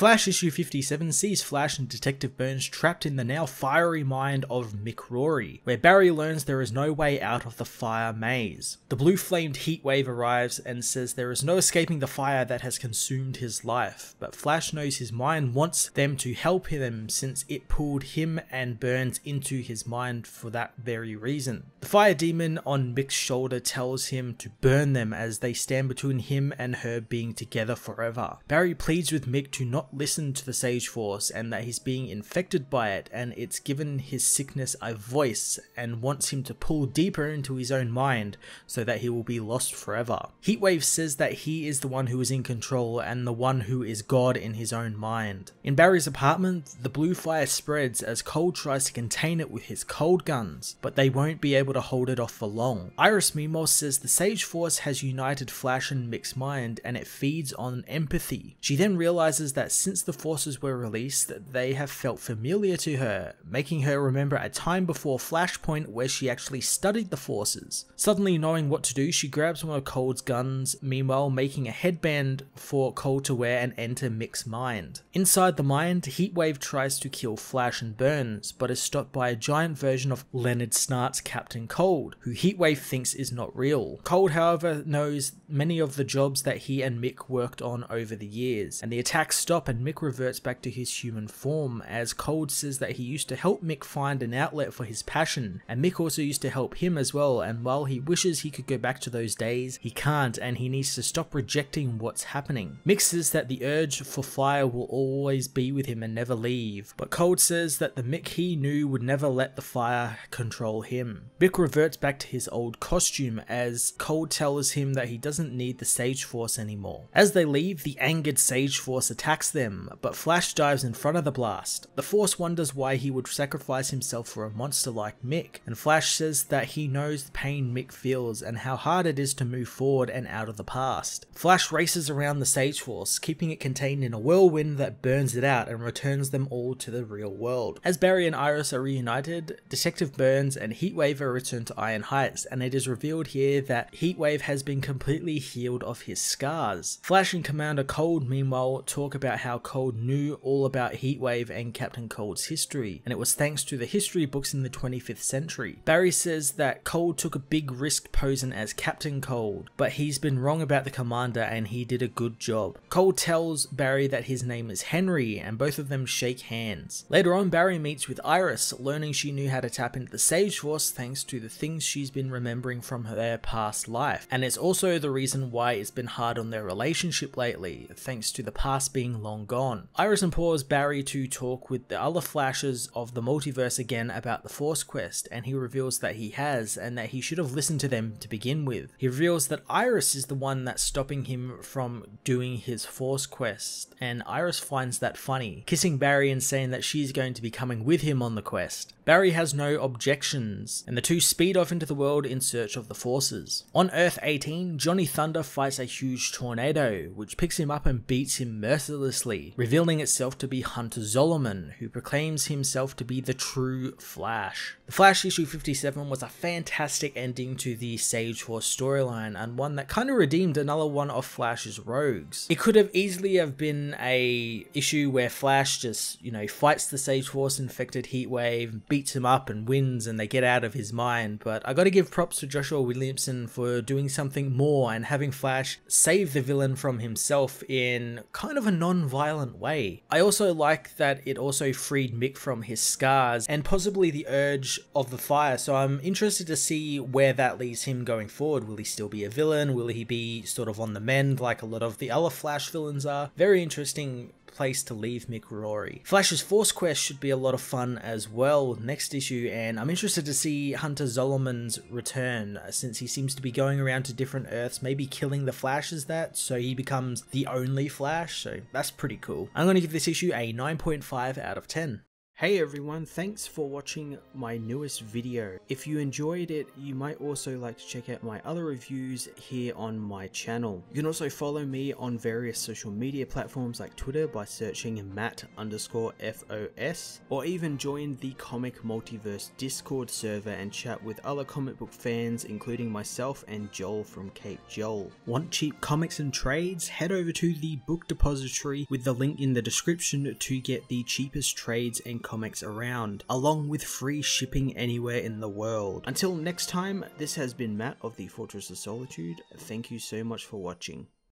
Flash issue 57 sees Flash and Detective Burns trapped in the now fiery mind of Mick Rory, where Barry learns there is no way out of the fire maze. The blue-flamed Heatwave arrives and says there is no escaping the fire that has consumed his life, but Flash knows his mind wants them to help him since it pulled him and Burns into his mind for that very reason. The fire demon on Mick's shoulder tells him to burn them as they stand between him and her being together forever. Barry pleads with Mick to not listen to the Sage Force and that he's being infected by it and it's given his sickness a voice and wants him to pull deeper into his own mind so that he will be lost forever. Heatwave says that he is the one who is in control and the one who is God in his own mind. In Barry's apartment, the blue fire spreads as Cold tries to contain it with his cold guns, but they won't be able to hold it off for long. Iris meanwhile says the Sage Force has united Flash and Mick's mind and it feeds on empathy. She then realizes that since the forces were released, they have felt familiar to her, making her remember a time before Flashpoint where she actually studied the forces. Suddenly knowing what to do, she grabs one of Cold's guns, meanwhile making a headband for Cold to wear and enter Mick's mind. Inside the mind, Heatwave tries to kill Flash and Burns, but is stopped by a giant version of Leonard Snart's Captain Cold, who Heatwave thinks is not real. Cold, however, knows many of the jobs that he and Mick worked on over the years, and the attacks stop and Mick reverts back to his human form, as Cold says that he used to help Mick find an outlet for his passion, and Mick also used to help him as well, and while he wishes he could go back to those days, he can't and he needs to stop rejecting what's happening. Mick says that the urge for fire will always be with him and never leave, but Cold says that the Mick he knew would never let the fire control him. Mick reverts back to his old costume as Cold tells him that he doesn't need the Sage Force anymore. As they leave, the angered Sage Force attacks them, but Flash dives in front of the blast. The Force wonders why he would sacrifice himself for a monster like Mick, and Flash says that he knows the pain Mick feels and how hard it is to move forward and out of the past. Flash races around the Sage Force, keeping it contained in a whirlwind that burns it out and returns them all to the real world. As Barry and Iris are reunited, Detective Burns and Heatwave are returned to Iron Heights, and it is revealed here that Heatwave has been completely healed of his scars. Flash and Commander Cold meanwhile talk about how Cold knew all about Heatwave and Captain Cold's history, and it was thanks to the history books in the 25th century. Barry says that Cold took a big risk posing as Captain Cold, but he's been wrong about the commander and he did a good job. Cold tells Barry that his name is Henry, and both of them shake hands. Later on, Barry meets with Iris, learning she knew how to tap into the Sage Force thanks to the things she's been remembering from their past life, and it's also the reason why it's been hard on their relationship lately, thanks to the past being long gone. Iris implores Barry to talk with the other Flashes of the multiverse again about the Force Quest, and he reveals that he has, and that he should have listened to them to begin with. He reveals that Iris is the one that's stopping him from doing his Force Quest, and Iris finds that funny, kissing Barry and saying that she's going to be coming with him on the quest. Barry has no objections, and the two speed off into the world in search of the forces. On Earth 18, Johnny Thunder fights a huge tornado, which picks him up and beats him mercilessly, revealing itself to be Hunter Zolomon, who proclaims himself to be the true Flash. The Flash issue 57 was a fantastic ending to the Sage Force storyline, and one that kind of redeemed another one of Flash's rogues. It could have easily have been a issue where Flash just, fights the Sage Force infected Heatwave, beats him up and wins and they get out of his mind, but I gotta give props to Joshua Williamson for doing something more and having Flash save the villain from himself in kind of a non-violent way. I also like that it also freed Mick from his scars and possibly the urge of the fire, so I'm interested to see where that leaves him going forward. Will he still be a villain? Will he be sort of on the mend like a lot of the other Flash villains are? Very interesting place to leave Mick Rory. Flash's Force Quest should be a lot of fun as well next issue, and I'm interested to see Hunter Zolomon's return, since he seems to be going around to different Earths, maybe killing the Flashes so he becomes the only Flash, so that's pretty cool. I'm going to give this issue a 9.5 out of 10. Hey everyone, thanks for watching my newest video. If you enjoyed it, you might also like to check out my other reviews here on my channel. You can also follow me on various social media platforms like Twitter by searching Matt_FOS, or even join the Comic Multiverse Discord server and chat with other comic book fans, including myself and Joel from Cape Joel. Want cheap comics and trades? Head over to the book depository with the link in the description to get the cheapest trades and comics around, along with free shipping anywhere in the world. Until next time, this has been Matt of the Fortress of Solitude. Thank you so much for watching.